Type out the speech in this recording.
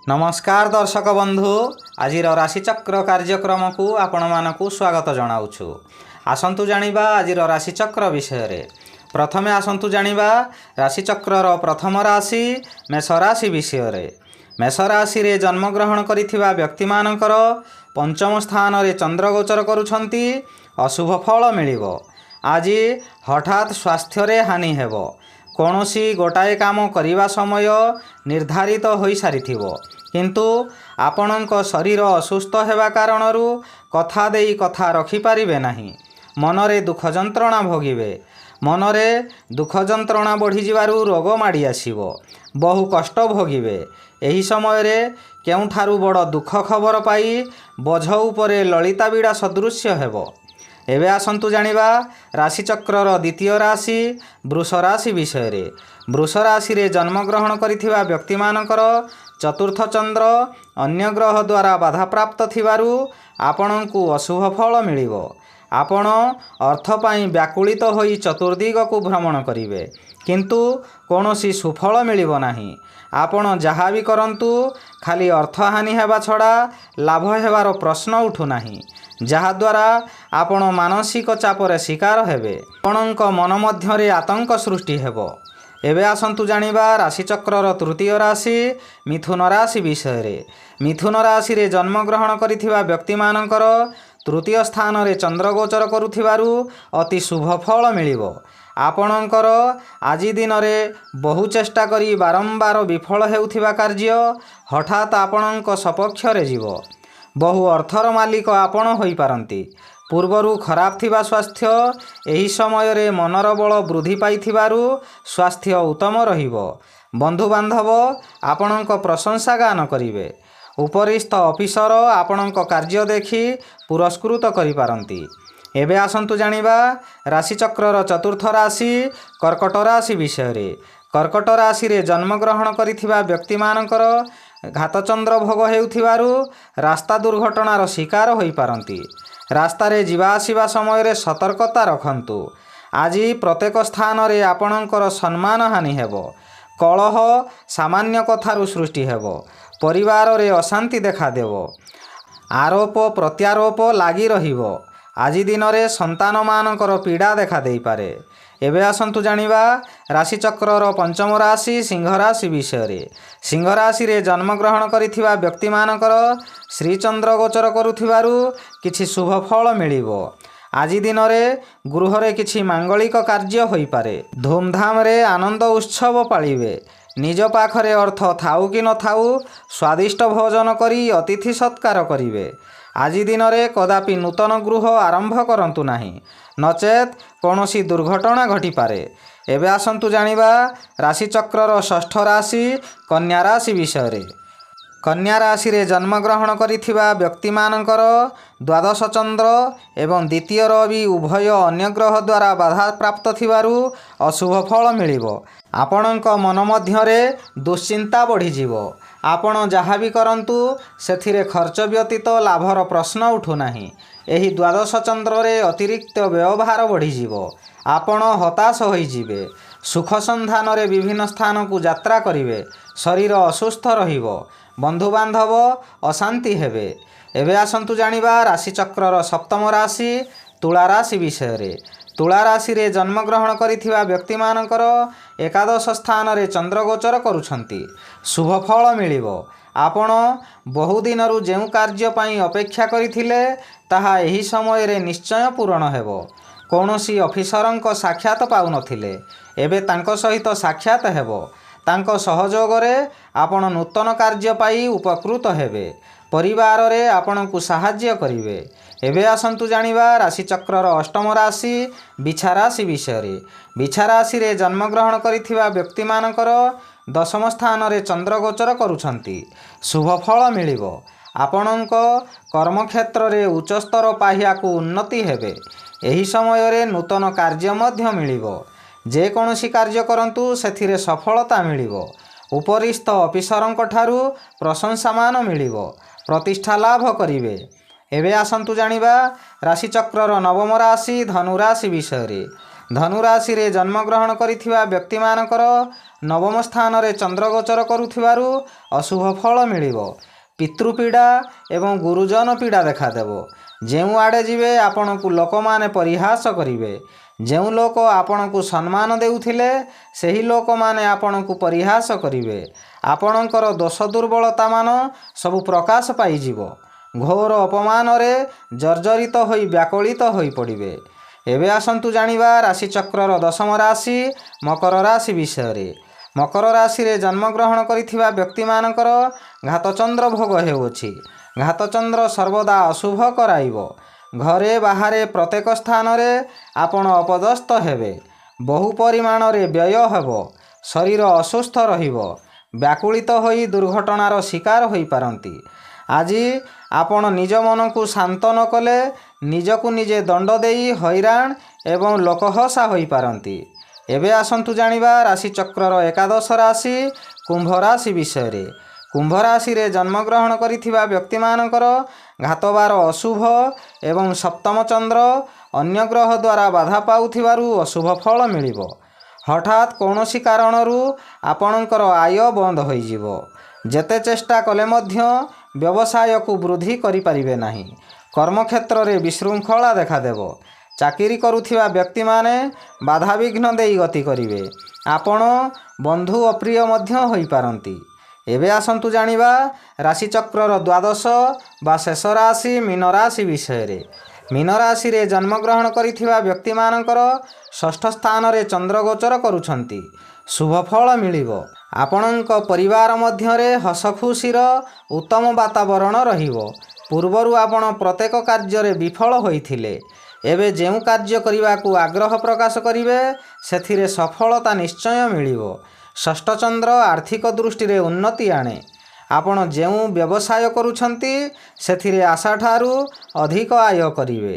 नमस्कार दर्शक बंधु आज राशिचक्र कार्यक्रम को आपण मानक स्वागत जनाऊँ। आसतु जानिबा आज राशिचक्र विषय। प्रथमे आसतु जानिबा राशिचक्र प्रथम राशि मेष राशि विषय। मेष राशि रे जन्मग्रहण करिथिबा व्यक्ति मानकर पंचम स्थान रे चंद्र गोचर करुछंती। अशुभ फल मिलिबो। आज हठात स्वास्थ्य रे हानि हेबो। कौनसी गोटाए काम करिबा समय निर्धारित होई सारिथिबो, किंतु आपणक शरीर असुस्थ हेबा कारणरू कथा देई कथा रखि पारिबे नाही। मनरे दुख जंत्रणा भोगिबे। मनरे दुख जंत्रणा बढ़ी जिबारु रोग माड़ी आसिबो। बहु कष्ट भोगिबे। एही समय रे केउठारु बड़ दुख खबर पाई बोझ उपरे ललिता बिड़ा सदृश्य हेबो। एबे आसंतु जानिबा राशिचक्रर द्वितीय राशि वृष राशि विषय। वृष राशि रे जन्मग्रहण करिथिबा व्यक्ति मानकर चतुर्थ चंद्र अन्य ग्रह द्वारा बाधा प्राप्त थिबारु आपणଙ୍କୁ अशुभ फल मिलिबो। आपण अर्थ पाई व्याकुलित होई चतुर्दिग को भ्रमण करिवे, किंतु कौनसी सुफल मिलिबो नाही। आपण जहाँ भी करंतु खाली अर्थ हानि हेबा छड़ा लाभ हेबार प्रश्न उठु नाही, जहाँ द्वारा आपण मानसिक चापर शिकार हेबे। आपणक मन मध्यरे आतंक सृष्टि हेबो। एबे आसंतु जानिबा राशिचक्रर तृतीय राशि मिथुन राशि विषय। मिथुन राशि रे जन्मग्रहण करिथिबा व्यक्ति मानकर तृतीय स्थान रे चंद्र गोचर करुथिबारु अति शुभ फल मिलिबो। आपणकर आज दिन रे बहु चेष्टा करी बारंबार विफल हेउथिबा कार्य हठात आपणक सपक्ष रे जीवो। बहु अर्थर मालिक आपण होई पारंती। पूर्वरु खराब थिबा स्वास्थ्य एही समय रे मनर बल वृद्धि पाइथिबारु स्वास्थ्य उत्तम रहिबो। बंधु बांधव आपणक प्रशंसा गान करिवे। उपरिस्थ ऑफिसर आपणक कार्य देखि पुरस्कृत करि पारंती। एबे आसंतु जानिबा राशिचक्रर चतुर्थ राशि कर्कट राशि विषय। कर्कट राशि रे जन्मग्रहण करिथिबा व्यक्ति मानकर घातचंद्र भोग हेउथिबारु रास्ता दुर्घटनार शिकार होई पारंती। रास्ता रे जीवा आसिबा समय रे सतर्कता रखंतु। आज प्रत्येक स्थान रे आपणकर सम्मान हानि हेबो। कलह सामान्य कथारु सृष्टि हेबो। परिवार रे अशांति देखा देबो। आरोप प्रत्यारोप लागी रहिबो। आज दिन रे संतान मानकर पीड़ा देखा देई पारे। एबे आसंतु जानिबा राशिचक्रर पंचम राशि सिंह राशि विषय। सिंह राशि रे जन्मग्रहण करिथिबा व्यक्ति मानकर श्रीचंद्र गोचर करुथिबारु किछि शुभ फल मिलिबो। आज दिन रे गृह रे किछि मांगलिक कार्य होई पारे। धूमधाम रे आनंद उत्सव पालिबे। निज पाखरे अर्थ थाउ कि न थाउ स्वादिष्ट भोजन करी अतिथि सत्कार करिवे। आज दिन रे कदापि नूतन गृह आरंभ करंतु नाही, नचेत कौनसी दुर्घटना घटी पारे। एबे आसंतु जानिबा राशिचक्रर षष्ठ राशि कन्या राशि विषय। कन्या राशि रे जन्मग्रहण करिथिबा व्यक्ति मानकर द्वादश चंद्र एवं द्वितीय रवि उभय अन्य ग्रह द्वारा बाधा प्राप्त थिबारु अशुभ फल मिलिबो। आपणक मन मध्यरे दुश्चिंता बढ़ी जीवो। आपण जहाँ भी करंतु सेथिरे खर्च व्यतीत लाभर प्रश्न उठु नाही। एही द्वादश चंद्र रे अतिरिक्त व्यवहार बढ़ी जीवो। आपण हताश होई जिवे। सुख संधान रे विभिन्न स्थान को यात्रा करिवे। शरीर असुस्थ रहिबो। बंधु बांधव अशांति हेबे। एबे आसंतु जानिबा राशिचक्रर सप्तम राशि तुला राशि विषय। तुला राशि रे जन्मग्रहण करिथिबा व्यक्ति मानकर एकादश स्थान रे चंद्र गोचर करुछंती। शुभ फल मिलिबो। आपण बहुदिनरु जेउ कार्य पाई अपेक्षा करिथिले ताहा एही समय रे निश्चय पूर्ण हेबो। कौनसी ऑफिसरंक साक्षात पाउ नथिले, एबे तांको सहित साक्षात हेबो। तांको सहयोग रे आपण नूतन कार्य पाई उपकृत हेबे। परिवार रे आपणकु साहाय्य करिवे। एबे आसंतु जानिबा राशिचक्रर अष्टम राशि बिछा राशि विषय। बिछा राशि रे जन्मग्रहण करिथिबा व्यक्ति मानकर दशम स्थान रे चंद्र गोचर करुछंती। शुभ फल मिलिबो। आपणक कर्मक्षेत्र रे उच्चस्तर पाहिया को उन्नति हेबे। एही समय रे नूतन कार्य मध्य मिलिबो। जे कोनोसी कार्य करंतु सेथिरे सफलता मिलिबो। उपरिस्थ ऑफिसरंक ठारू प्रशंसामान मिलिबो। प्रतिष्ठा लाभ करिवे। एबे आसंतु जानिबा राशिचक्रर नवम राशि धनु राशि विषय। धनु राशि रे जन्मग्रहण करिथिबा व्यक्ति मानकर ନବମ ସ୍ଥାନରେ ଚନ୍ଦ୍ର ଗୋଚର କରୁଥିବାରୁ ଅଶୁଭ ଫଳ ମିଳିବ। ପିତୃପୀଡ଼ା ଏବଂ ଗୁରୁଜନ ପୀଡ଼ା ଦେଖାଦେବ। ଯେଉଁଆଡ଼େ ଯିବେ ଆପଣଙ୍କୁ ଲୋକମାନେ ପରିହାସ କରିବେ। ଯେଉଁ ଲୋକ ଆପଣଙ୍କୁ ସମ୍ମାନ ଦେଉଥିଲେ ସେହି ଲୋକମାନେ ଆପଣଙ୍କୁ ପରିହାସ କରିବେ। ଆପଣଙ୍କର ଦୋଷ ଦୁର୍ବଳତାମାନ ସବୁ ପ୍ରକାଶ ପାଇଯିବ। ଘୋର ଅପମାନରେ ଜର୍ଜରିତ ହୋଇ ବ୍ୟାକୁଳିତ ହୋଇପଡ଼ିବେ। ଏବେ ଆସନ୍ତୁ ଜାଣିବା ରାଶିଚକ୍ରର ଦଶମ ରାଶି ମକର ରାଶି ବିଷୟରେ। ମକର ରାଶିରେ ଜନ୍ମଗ୍ରହଣ କରିଥିବା ବ୍ୟକ୍ତିମାନଙ୍କର ଘାତଚନ୍ଦ୍ର ଭୋଗ ହେଉଅଛି। ଘାତଚନ୍ଦ୍ର ସର୍ବଦା ଅଶୁଭ କରାଇବ। ଘରେ ବାହାରେ ପ୍ରତ୍ୟେକ ସ୍ଥାନରେ ଆପଣ ଅପଦସ୍ଥ ହେବେ। ବହୁ ପରିମାଣରେ ବ୍ୟୟ ହେବ। ଶରୀର ଅସୁସ୍ଥ ରହିବ। ବ୍ୟାକୁଳିତ ହୋଇ ଦୁର୍ଘଟଣାର ଶିକାର ହୋଇପାରନ୍ତି। ଆଜି ଆପଣ ନିଜ ମନକୁ ଶାନ୍ତ ନ କଲେ ନିଜକୁ ନିଜେ ଦଣ୍ଡ ଦେଇ ହଇରାଣ ଏବଂ ଲୋକହସା ହୋଇପାରନ୍ତି। ଏବେ ଆସନ୍ତୁ ଜାଣିବା ରାଶିଚକ୍ରର ଏକାଦଶ ରାଶି କୁମ୍ଭ ରାଶି ବିଷୟରେ। କୁମ୍ଭ ରାଶିରେ ଜନ୍ମଗ୍ରହଣ କରିଥିବା ବ୍ୟକ୍ତିମାନଙ୍କର ଘାତବାର ଅଶୁଭ ଏବଂ ସପ୍ତମ ଚନ୍ଦ୍ର ଅନ୍ୟ ଗ୍ରହ ଦ୍ୱାରା ବାଧା ପାଉଥିବାରୁ ଅଶୁଭ ଫଳ ମିଳିବ। ହଠାତ୍ କୌଣସି କାରଣରୁ ଆପଣଙ୍କର ଆୟ ବନ୍ଦ ହୋଇଯିବ। ଯେତେ ଚେଷ୍ଟା କଲେ ମଧ୍ୟ ବ୍ୟବସାୟକୁ ବୃଦ୍ଧି କରିପାରିବେ ନାହିଁ। କର୍ମକ୍ଷେତ୍ରରେ ବିଶୃଙ୍ଖଳା ଦେଖାଦେବ। ଚାକିରି କରୁଥିବା ବ୍ୟକ୍ତିମାନେ ବାଧାବିଘ୍ନ ଦେଇ ଗତି କରିବେ। ଆପଣ ବନ୍ଧୁ ଅପ୍ରିୟ ମଧ୍ୟ ହୋଇପାରନ୍ତି। ଏବେ ଆସନ୍ତୁ ଜାଣିବା ରାଶିଚକ୍ରର ଦ୍ୱାଦଶ ବା ଶେଷ ରାଶି ମୀନ ରାଶି ବିଷୟରେ। ମୀନ ରାଶିରେ ଜନ୍ମଗ୍ରହଣ କରିଥିବା ବ୍ୟକ୍ତିମାନଙ୍କର ଷଷ୍ଠ ସ୍ଥାନରେ ଚନ୍ଦ୍ର ଗୋଚର କରୁଛନ୍ତି। ଶୁଭ ଫଳ ମିଳିବ। ଆପଣଙ୍କ ପରିବାର ମଧ୍ୟରେ ହସଖୁସିର ଉତ୍ତମ ବାତାବରଣ ରହିବ। ପୂର୍ବରୁ ଆପଣ ପ୍ରତ୍ୟେକ କାର୍ଯ୍ୟରେ ବିଫଳ ହୋଇଥିଲେ। ଏବେ ଯେଉଁ କାର୍ଯ୍ୟ କରିବାକୁ ଆଗ୍ରହ ପ୍ରକାଶ କରିବେ ସେଥିରେ ସଫଳତା ନିଶ୍ଚୟ ମିଳିବ। ଷଷ୍ଠ ଚନ୍ଦ୍ର ଆର୍ଥିକ ଦୃଷ୍ଟିରେ ଉନ୍ନତି ଆଣେ। ଆପଣ ଯେଉଁ ବ୍ୟବସାୟ କରୁଛନ୍ତି ସେଥିରେ ଆଶାଠାରୁ ଅଧିକ ଆୟ କରିବେ।